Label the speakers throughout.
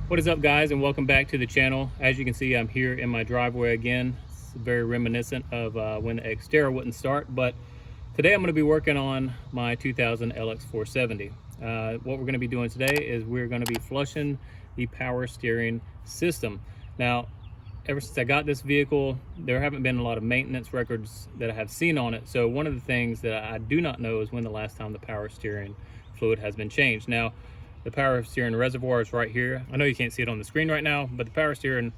Speaker 1: What is up, guys, and welcome back to the channel. As you can see, I'm here in my driveway again. It's very reminiscent of when the Xterra wouldn't start, but today I'm going to be working on my 2000 LX470. What we're going to be doing today is we're going to be flushing the power steering system. Now, ever since I got this vehicle, there haven't been a lot of maintenance records that I have seen on it. So one of the things that I do not know is when the last time the power steering fluid has been changed. Now, the power steering reservoir is right here. I know you can't see it on the screen right now, but the power steering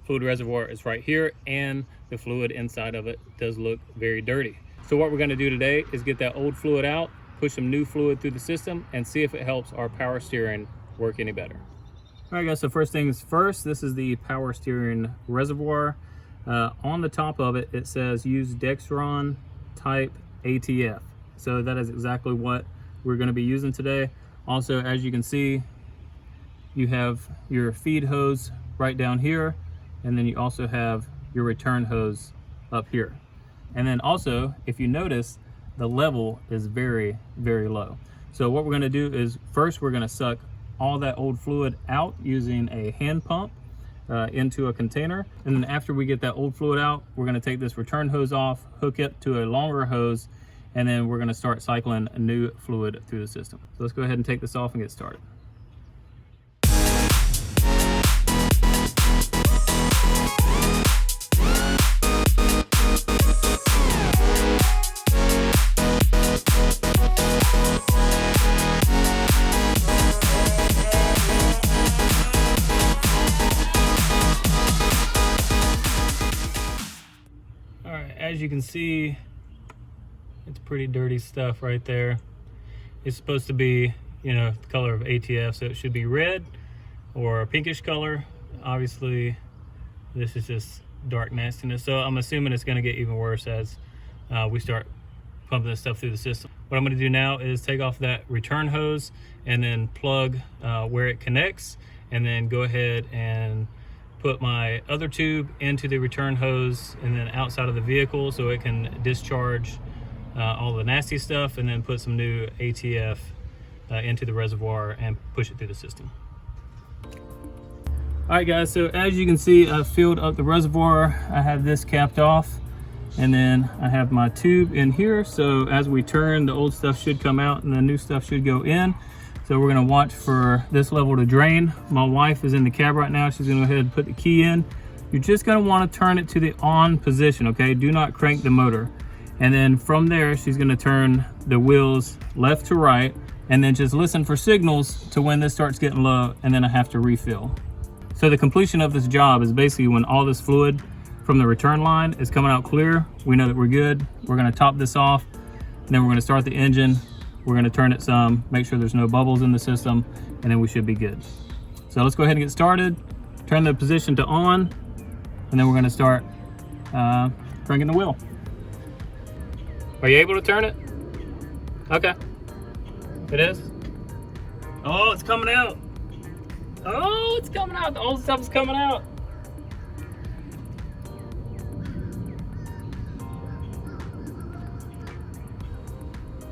Speaker 1: fluid reservoir is right here, and the fluid inside of it does look very dirty. So what we're going to do today is get that old fluid out, push some new fluid through the system, and see if it helps our power steering work any better. All right, guys, so first things first, this is the power steering reservoir. On the top of it, it says use Dexron type ATF. So that is exactly what we're going to be using today. Also, as you can see, you have your feed hose right down here, and then you also have your return hose up here. And then also, if you notice, the level is very, very low. So what we're going to do is first we're going to suck all that old fluid out using a hand pump into a container. And then after we get that old fluid out, we're going to take this return hose off, hook it to a longer hose, and then we're going to start cycling a new fluid through the system. So let's go ahead and take this off and get started. All right, as you can see, it's pretty dirty stuff right there. It's supposed to be, the color of ATF, so it should be red or a pinkish color. Obviously, this is just dark nastiness. So I'm assuming it's gonna get even worse as we start pumping this stuff through the system. What I'm gonna do now is take off that return hose and then plug where it connects, and then go ahead and put my other tube into the return hose and then outside of the vehicle so it can discharge all the nasty stuff, and then put some new ATF into the reservoir and push it through the system. All right, guys, so as you can see, I've filled up the reservoir. I have this capped off, and then I have my tube in here. So as we turn, the old stuff should come out and the new stuff should go in. So we're gonna watch for this level to drain. My wife is in the cab right now. She's gonna go ahead and put the key in. You're just gonna wanna turn it to the on position, okay? Do not crank the motor. And then from there, she's gonna turn the wheels left to right, and then just listen for signals to when this starts getting low, and then I have to refill. So the completion of this job is basically when all this fluid from the return line is coming out clear, we know that we're good. We're gonna top this off, and then we're gonna start the engine. We're gonna turn it some, make sure there's no bubbles in the system, and then we should be good. So let's go ahead and get started. Turn the position to on, and then we're gonna start cranking the wheel. Are you able to turn it? Okay. It is? Oh, it's coming out. Oh, it's coming out. The old stuff's coming out.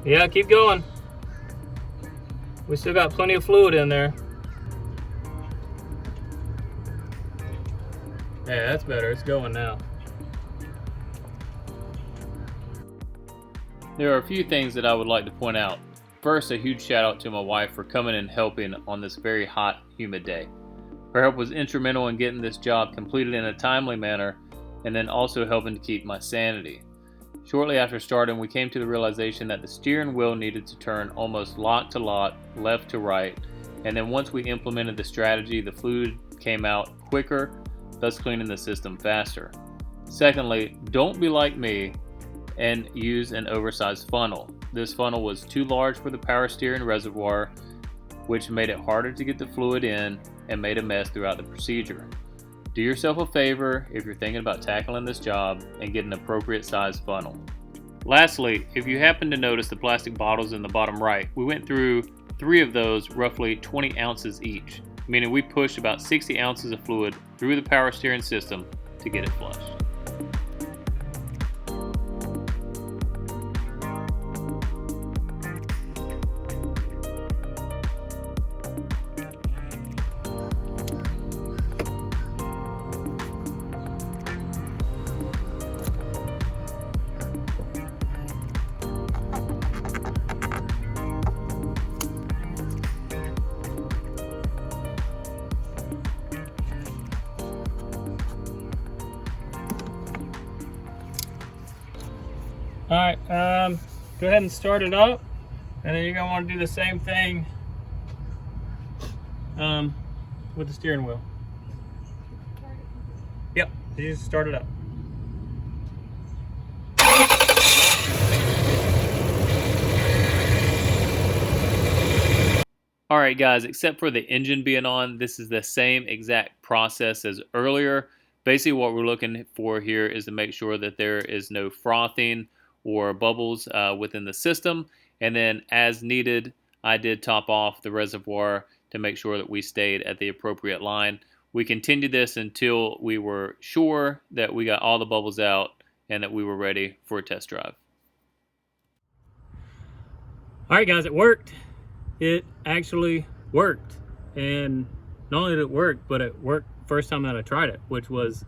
Speaker 1: Yeah, keep going. We still got plenty of fluid in there. Yeah, that's better. It's going now. There are a few things that I would like to point out. First, a huge shout out to my wife for coming and helping on this very hot, humid day. Her help was instrumental in getting this job completed in a timely manner, and then also helping to keep my sanity. Shortly after starting, we came to the realization that the steering wheel needed to turn almost lock to lock, left to right, and then once we implemented the strategy, the fluid came out quicker, thus cleaning the system faster. Secondly, don't be like me and use an oversized funnel. This funnel was too large for the power steering reservoir, which made it harder to get the fluid in and made a mess throughout the procedure. Do yourself a favor if you're thinking about tackling this job and get an appropriate size funnel. Lastly, if you happen to notice the plastic bottles in the bottom right, we went through 3 of those, roughly 20 ounces each, meaning we pushed about 60 ounces of fluid through the power steering system to get it flushed. All right, go ahead and start it up, and then you're gonna want to do the same thing with the steering wheel. Yep, you just start it up. All right, guys, except for the engine being on, this is the same exact process as earlier. Basically, what we're looking for here is to make sure that there is no frothing or bubbles within the system. And then as needed, I did top off the reservoir to make sure that we stayed at the appropriate line. We continued this until we were sure that we got all the bubbles out and that we were ready for a test drive. All right, guys, it worked. It actually worked. And not only did it work, but it worked first time that I tried it, which was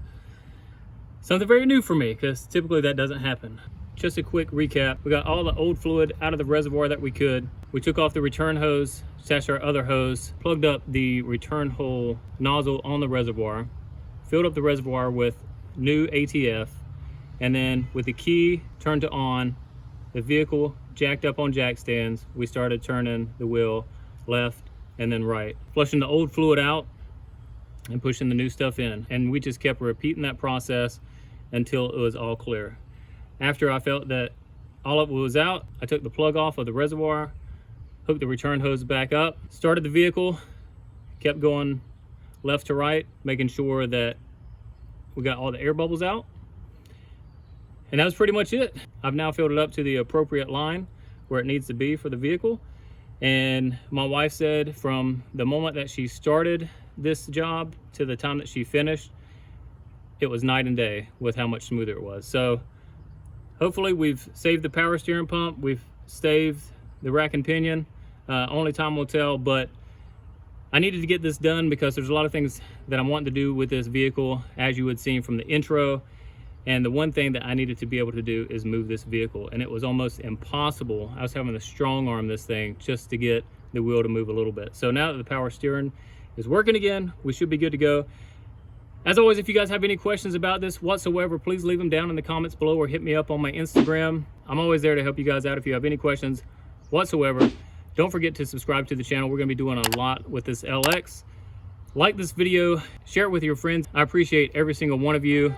Speaker 1: something very new for me because typically that doesn't happen. Just a quick recap. We got all the old fluid out of the reservoir that we could. We took off the return hose, attached our other hose, plugged up the return hole nozzle on the reservoir, filled up the reservoir with new ATF, and then with the key turned to on, the vehicle jacked up on jack stands, we started turning the wheel left and then right, flushing the old fluid out and pushing the new stuff in. And we just kept repeating that process until it was all clear. After I felt that all of it was out, I took the plug off of the reservoir, hooked the return hose back up, started the vehicle, kept going left to right, making sure that we got all the air bubbles out. And that was pretty much it. I've now filled it up to the appropriate line where it needs to be for the vehicle. And my wife said from the moment that she started this job to the time that she finished, it was night and day with how much smoother it was. So hopefully we've saved the power steering pump, we've saved the rack and pinion. Only time will tell, but I needed to get this done because there's a lot of things that I'm wanting to do with this vehicle, as you would see from the intro. And the one thing that I needed to be able to do is move this vehicle. And it was almost impossible. I was having to strong arm this thing just to get the wheel to move a little bit. So now that the power steering is working again, we should be good to go. As always, if you guys have any questions about this whatsoever, please leave them down in the comments below or hit me up on my Instagram. I'm always there to help you guys out if you have any questions whatsoever. Don't forget to subscribe to the channel. We're gonna be doing a lot with this LX. Like this video, share it with your friends. I appreciate every single one of you.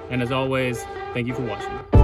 Speaker 1: And as always, thank you for watching.